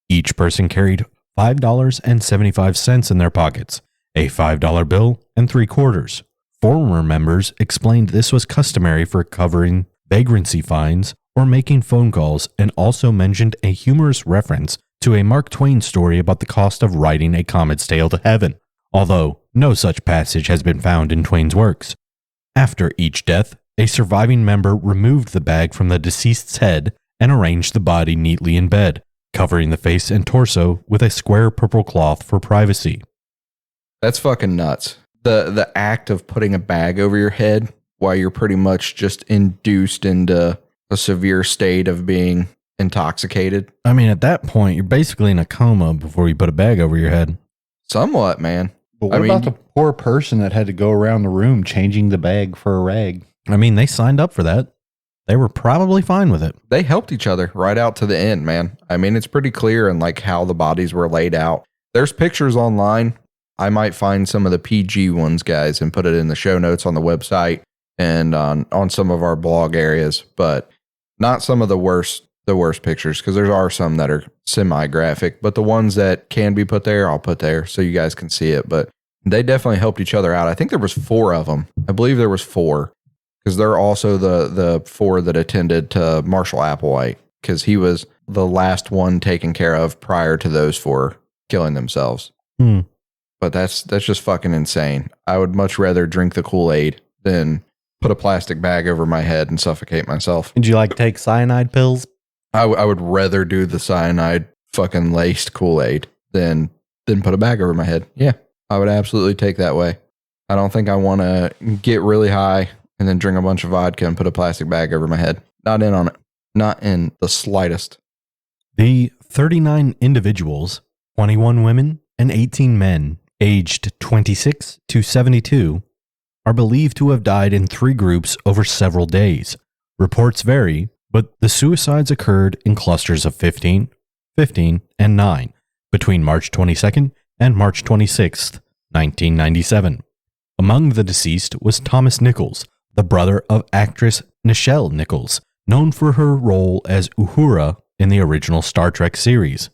Each person carried $5.75 in their pockets, a $5 bill, and 3 quarters. Former members explained this was customary for covering vagrancy fines or making phone calls, and also mentioned a humorous reference to a Mark Twain story about the cost of riding a comet's tail to heaven, although no such passage has been found in Twain's works. After each death, a surviving member removed the bag from the deceased's head and arranged the body neatly in bed, covering the face and torso with a square purple cloth for privacy. That's fucking nuts. The act of putting a bag over your head while you're pretty much just induced into a severe state of being intoxicated. I mean, at that point, you're basically in a coma before you put a bag over your head. Somewhat, man. But what about the poor person that had to go around the room changing the bag for a rag? I mean, they signed up for that. They were probably fine with it. They helped each other right out to the end, man. I mean, it's pretty clear in like how the bodies were laid out. There's pictures online. I might find some of the PG ones, guys, and put it in the show notes on the website and on some of our blog areas, but not some of the worst pictures, because there are some that are semi-graphic, but the ones that can be put there, I'll put there so you guys can see it. But they definitely helped each other out. I think there was 4 of them. I believe there was 4, because they're also the 4 that attended to Marshall Applewhite, because he was the last one taken care of prior to those 4 killing themselves. But that's just fucking insane. I would much rather drink the Kool-Aid than put a plastic bag over my head and suffocate myself. Did you like take cyanide pills? I would rather do the cyanide fucking laced Kool-Aid than put a bag over my head. Yeah, I would absolutely take that way. I don't think I want to get really high and then drink a bunch of vodka and put a plastic bag over my head. Not in on it. Not in the slightest. The 39 individuals, 21 women and 18 men, aged 26 to 72, are believed to have died in 3 groups over several days. Reports vary, but the suicides occurred in clusters of 15, 15, and 9 between March 22nd and March 26th, 1997. Among the deceased was Thomas Nichols, the brother of actress Nichelle Nichols, known for her role as Uhura in the original Star Trek series.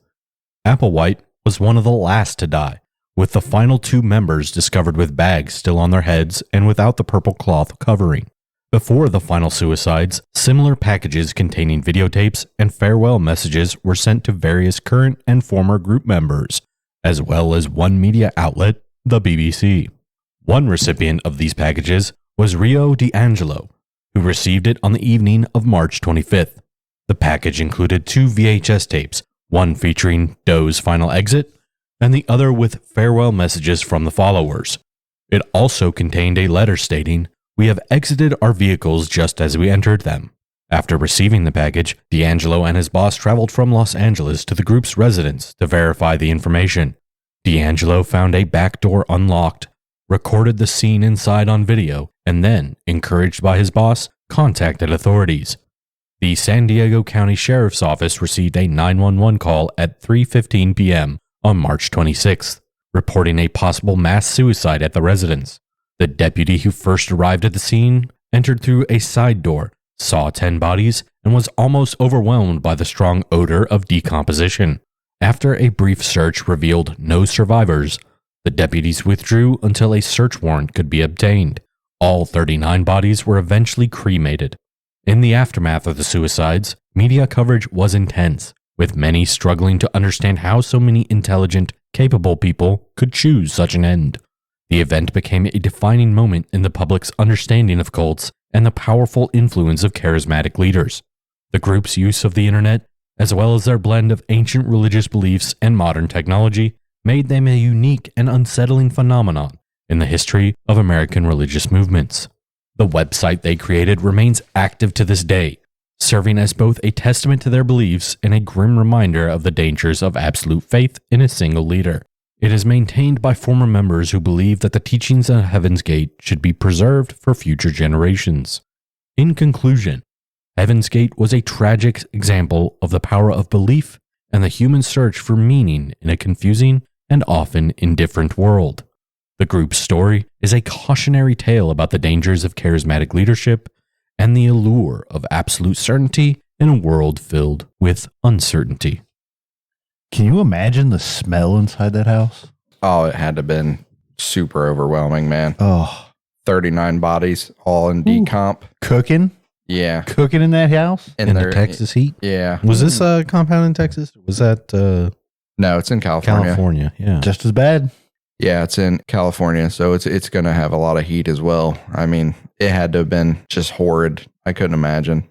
Applewhite was one of the last to die, with the final 2 members discovered with bags still on their heads and without the purple cloth covering. Before the final suicides, similar packages containing videotapes and farewell messages were sent to various current and former group members, as well as one media outlet, the BBC. One recipient of these packages was Rio D'Angelo, who received it on the evening of March 25th. The package included 2 VHS tapes, one featuring Doe's final exit, and the other with farewell messages from the followers. It also contained a letter stating, "We have exited our vehicles just as we entered them." After receiving the package, D'Angelo and his boss traveled from Los Angeles to the group's residence to verify the information. D'Angelo found a back door unlocked, recorded the scene inside on video, and then, encouraged by his boss, contacted authorities. The San Diego County Sheriff's Office received a 911 call at 3:15 p.m. on March 26th, reporting a possible mass suicide at the residence. The deputy who first arrived at the scene entered through a side door, saw 10 bodies, and was almost overwhelmed by the strong odor of decomposition. After a brief search revealed no survivors, the deputies withdrew until a search warrant could be obtained. All 39 bodies were eventually cremated. In the aftermath of the suicides, media coverage was intense, with many struggling to understand how so many intelligent, capable people could choose such an end. The event became a defining moment in the public's understanding of cults and the powerful influence of charismatic leaders. The group's use of the internet, as well as their blend of ancient religious beliefs and modern technology, made them a unique and unsettling phenomenon in the history of American religious movements. The website they created remains active to this day, serving as both a testament to their beliefs and a grim reminder of the dangers of absolute faith in a single leader. It is maintained by former members who believe that the teachings of Heaven's Gate should be preserved for future generations. In conclusion, Heaven's Gate was a tragic example of the power of belief and the human search for meaning in a confusing and often indifferent world. The group's story is a cautionary tale about the dangers of charismatic leadership and the allure of absolute certainty in a world filled with uncertainty. Can you imagine the smell inside that house? Oh, it had to have been super overwhelming, man. Oh, 39 bodies, all in decomp. cooking Yeah. in that house? In the Texas heat? Yeah. Was this a compound in Texas? Was that No, it's in California. California? Yeah. Just as bad. Yeah, it's in California, so it's going to have a lot of heat as well. I mean, it had to have been just horrid. I couldn't imagine.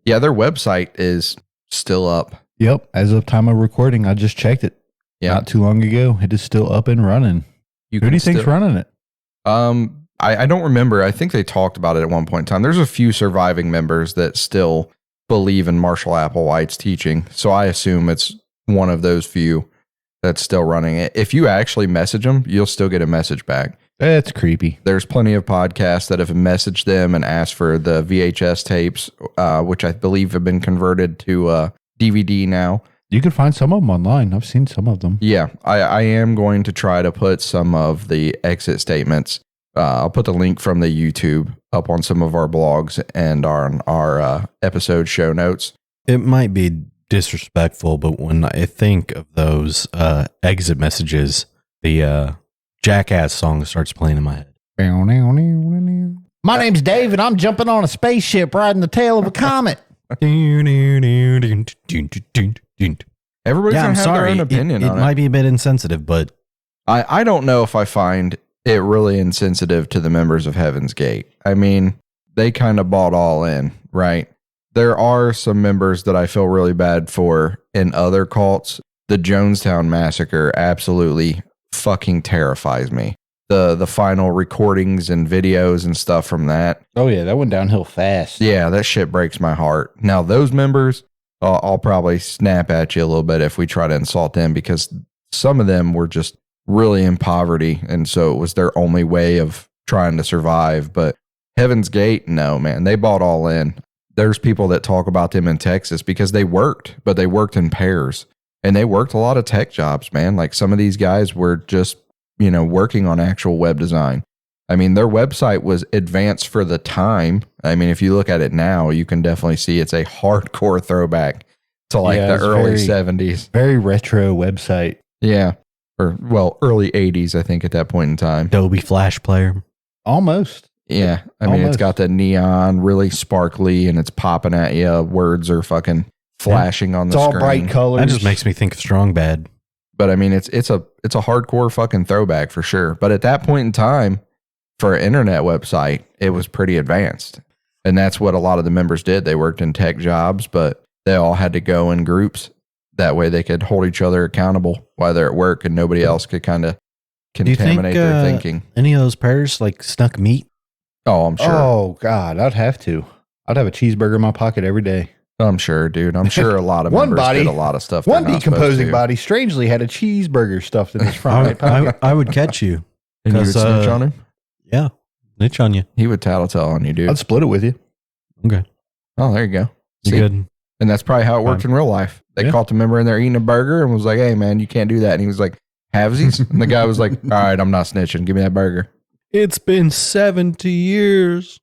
Yeah, their website is still up. Yep. As of time of recording, I just checked it. Yeah. Not too long ago. It is still up and running. Who do you think's running it? I don't remember. I think they talked about it at one point in time. There's a few surviving members that still believe in Marshall Applewhite's teaching, so I assume it's one of those few that's still running it. If you actually message them, you'll still get a message back. That's creepy. There's plenty of podcasts that have messaged them and asked for the VHS tapes, which I believe have been converted to DVD now. You can find some of them online. I've seen some of them. Yeah, I am going to try to put some of the exit statements. I'll put the link from the YouTube up on some of our blogs and on our episode show notes. It might be disrespectful, but when I think of those exit messages, the Jackass song starts playing in my head. My name's Dave, and I'm jumping on a spaceship riding the tail of a comet. Everybody's going to have their own opinion on it. It might be a bit insensitive, but I don't know if I find it really insensitive to the members of Heaven's Gate. I mean, they kind of bought all in, right? There are some members that I feel really bad for in other cults. The Jonestown Massacre absolutely fucking terrifies me. The final recordings and videos and stuff from that. Oh, yeah, that went downhill fast. Yeah, that shit breaks my heart. Now, those members, I'll probably snap at you a little bit if we try to insult them, because some of them were just really in poverty, and so it was their only way of trying to survive. But Heaven's Gate, no, man, they bought all in. There's people that talk about them in Texas because they worked, but they worked in pairs, and they worked a lot of tech jobs, man. Like, some of these guys were just, working on actual web design. I mean, their website was advanced for the time. I mean, if you look at it now, you can definitely see it's a hardcore throwback to the early 70s. Very retro website. Yeah. Or, early 80s, I think, at that point in time. Adobe Flash Player. Almost. Yeah. I mean, it's got the neon, really sparkly, and it's popping at you. Words are fucking flashing on the screen. It's all bright colors. That just makes me think of Strong Bad. But I mean, it's a hardcore fucking throwback for sure. But at that point in time, for an internet website, it was pretty advanced. And that's what a lot of the members did. They worked in tech jobs, but they all had to go in groups. That way they could hold each other accountable while they're at work and nobody else could kind of contaminate their thinking. Any of those pairs like snuck meat? Oh, I'm sure. Oh, God, I'd have to. I'd have a cheeseburger in my pocket every day. I'm sure, dude. I'm sure a lot of members did a lot of stuff. One decomposing body strangely had a cheeseburger stuffed in his front right pocket. I would catch you. And you would snitch on him? Yeah. Snitch on you. He would tattletale on you, dude. I'd split it with you. Okay. Oh, there you go. You good? And that's probably how it worked in real life. They caught the member in there eating a burger and was like, hey, man, you can't do that. And he was like, halvesies? And the guy was like, all right, I'm not snitching. Give me that burger. It's been 70 years.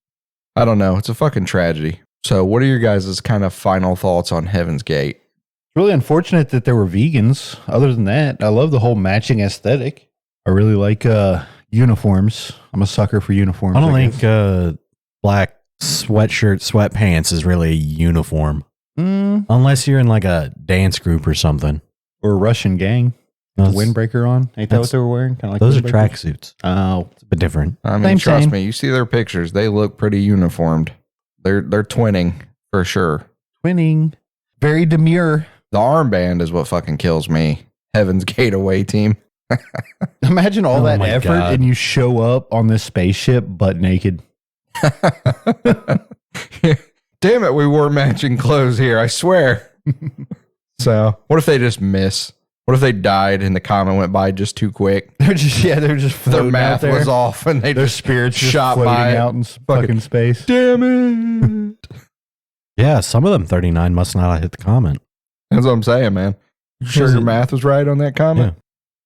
I don't know. It's a fucking tragedy. So what are your guys' kind of final thoughts on Heaven's Gate? It's really unfortunate that there were vegans. Other than that, I love the whole matching aesthetic. I really like uniforms. I'm a sucker for uniforms. I don't think black sweatshirt, sweatpants is really a uniform. Unless you're in like a dance group or something. Or a Russian gang. The windbreaker on. Ain't that what they were wearing? Kind of like those are tracksuits. Oh. It's a bit different. I mean, trust me, you see their pictures. They look pretty uniformed. They're twinning for sure. Twinning. Very demure. The armband is what fucking kills me. Heaven's Gate away team. Imagine all that effort God. and you show up on this spaceship butt naked. Damn it, we wore matching clothes here, I swear. So, what if they just miss? What if they died and the comet went by just too quick? They're just floating Their math out there. was off and Their spirits just shot floating by out in fucking space. Damn it. Yeah, some of them 39 must not have hit the comment. That's what I'm saying, man. You sure your math was right on that comment?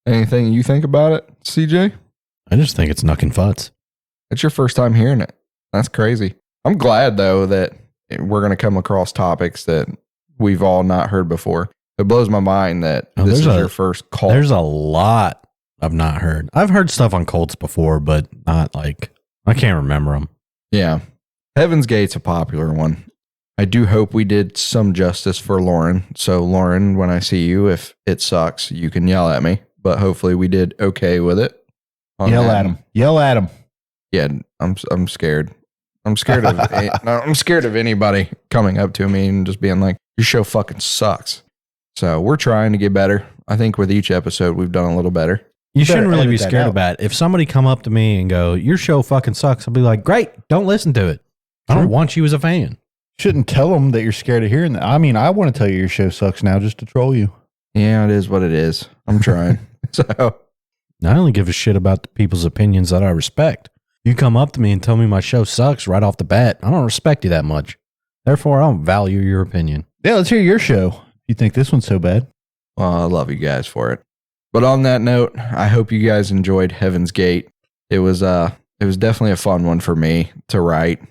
Yeah. Anything you think about it, CJ? I just think it's knuckin' futz. It's your first time hearing it. That's crazy. I'm glad, though, that we're going to come across topics that we've all not heard before. It blows my mind that this is your first cult. There's a lot I've not heard. I've heard stuff on cults before, but not like, I can't remember them. Yeah. Heaven's Gate's a popular one. I do hope we did some justice for Lauren. So, Lauren, when I see you, if it sucks, you can yell at me. But hopefully we did okay with it. Yell at him. Yell at him. Yeah, I'm scared. I'm scared of I'm scared of anybody coming up to me and just being like, your show fucking sucks. So we're trying to get better. I think with each episode we've done a little better. You shouldn't really be scared about it. If somebody come up to me and go, your show fucking sucks, I'll be like, great, don't listen to it. I don't want you as a fan. Shouldn't tell them that you're scared of hearing that. I mean, I want to tell you your show sucks now just to troll you. Yeah, it is what it is. I'm trying. So I only give a shit about the people's opinions that I respect. You come up to me and tell me my show sucks right off the bat, I don't respect you that much. Therefore, I don't value your opinion. Yeah, let's hear your show. You think this one's so bad? Well, I love you guys for it. But on that note, I hope you guys enjoyed Heaven's Gate. It was definitely a fun one for me to write.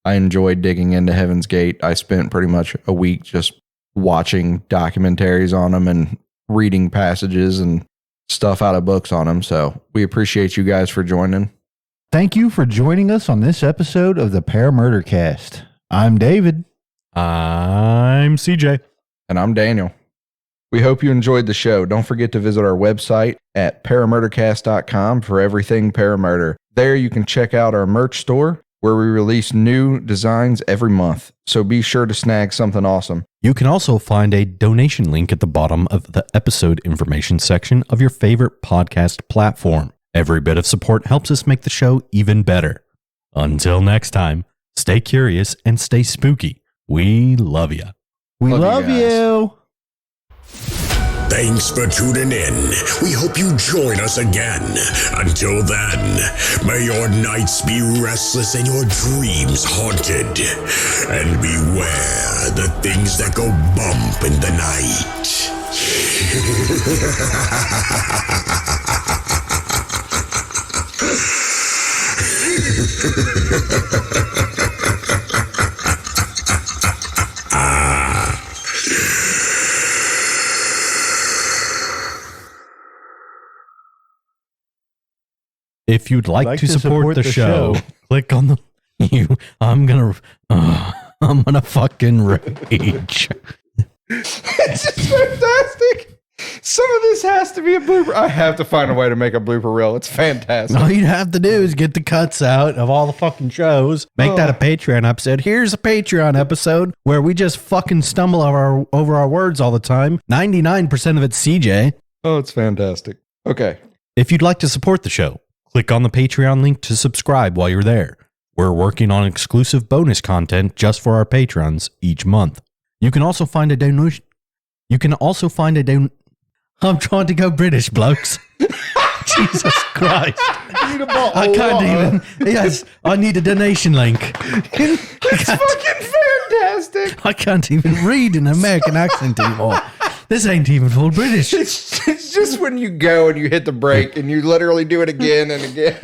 I enjoyed digging into Heaven's Gate. I spent pretty much a week just watching documentaries on them and reading passages and stuff out of books on them. So we appreciate you guys for joining. Thank you for joining us on this episode of the Paramurder Cast. I'm David. I'm CJ. And I'm Daniel. We hope you enjoyed the show. Don't forget to visit our website at paramurdercast.com for everything Paramurder. There you can check out our merch store where we release new designs every month. So be sure to snag something awesome. You can also find a donation link at the bottom of the episode information section of your favorite podcast platform. Every bit of support helps us make the show even better. Until next time, stay curious and stay spooky. We love you. We love you. Thanks for tuning in. We hope you join us again. Until then, may your nights be restless and your dreams haunted. And beware the things that go bump in the night. If you'd like to support the show, click on the I'm gonna fucking rage. It's just fantastic. Some of this has to be a blooper. I have to find a way to make a blooper reel. It's fantastic. All you'd have to do is get the cuts out of all the fucking shows. Make that a Patreon episode. Here's a Patreon episode where we just fucking stumble over our words all the time. 99% of it's CJ. Oh, it's fantastic. Okay. If you'd like to support the show, click on the Patreon link to subscribe while you're there. We're working on exclusive bonus content just for our patrons each month. You can also find a donation. I'm trying to go British, blokes. Jesus Christ. I can't even. Yes, I need a donation link. It's fucking fantastic. I can't even read an American accent anymore. This ain't even full British. It's just when you go and you hit the brake and you literally do it again and again.